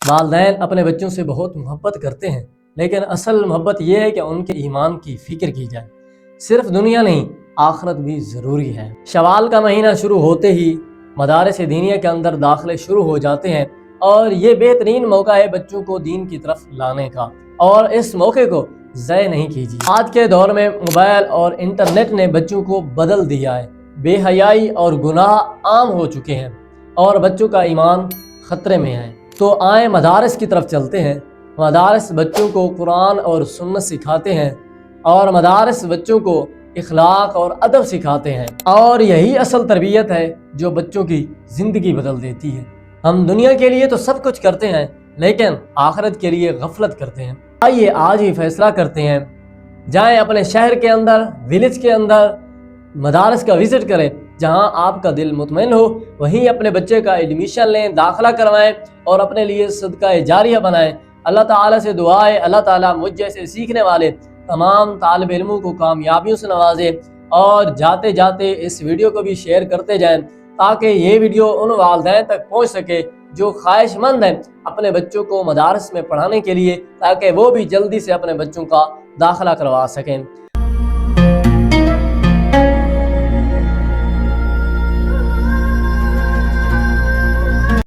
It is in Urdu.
والدین اپنے بچوں سے بہت محبت کرتے ہیں، لیکن اصل محبت یہ ہے کہ ان کے ایمان کی فکر کی جائے۔ صرف دنیا نہیں، آخرت بھی ضروری ہے۔ شوال کا مہینہ شروع ہوتے ہی مدارس دینیہ کے اندر داخلے شروع ہو جاتے ہیں، اور یہ بہترین موقع ہے بچوں کو دین کی طرف لانے کا، اور اس موقع کو ضائع نہیں کیجیے۔ آج کے دور میں موبائل اور انٹرنیٹ نے بچوں کو بدل دیا ہے۔ بے حیائی اور گناہ عام ہو چکے ہیں، اور بچوں کا ایمان خطرے میں ہے۔ تو آئیں مدارس کی طرف چلتے ہیں۔ مدارس بچوں کو قرآن اور سنت سکھاتے ہیں، اور مدارس بچوں کو اخلاق اور ادب سکھاتے ہیں، اور یہی اصل تربیت ہے جو بچوں کی زندگی بدل دیتی ہے۔ ہم دنیا کے لیے تو سب کچھ کرتے ہیں، لیکن آخرت کے لیے غفلت کرتے ہیں۔ آئیے آج ہی فیصلہ کرتے ہیں، جائیں اپنے شہر کے اندر، ولیج کے اندر مدارس کا وزٹ کریں، جہاں آپ کا دل مطمئن ہو، وہیں اپنے بچے کا ایڈمیشن لیں، داخلہ کروائیں، اور اپنے لیے صدقہ جاریہ بنائیں۔ اللہ تعالیٰ سے دعا ہے اللہ تعالیٰ مجھ جیسے سیکھنے والے تمام طالب علموں کو کامیابیوں سے نوازے، اور جاتے جاتے اس ویڈیو کو بھی شیئر کرتے جائیں، تاکہ یہ ویڈیو ان والدین تک پہنچ سکے جو خواہش مند ہیں اپنے بچوں کو مدارس میں پڑھانے کے لیے، تاکہ وہ بھی جلدی سے اپنے بچوں کا داخلہ کروا سکیں۔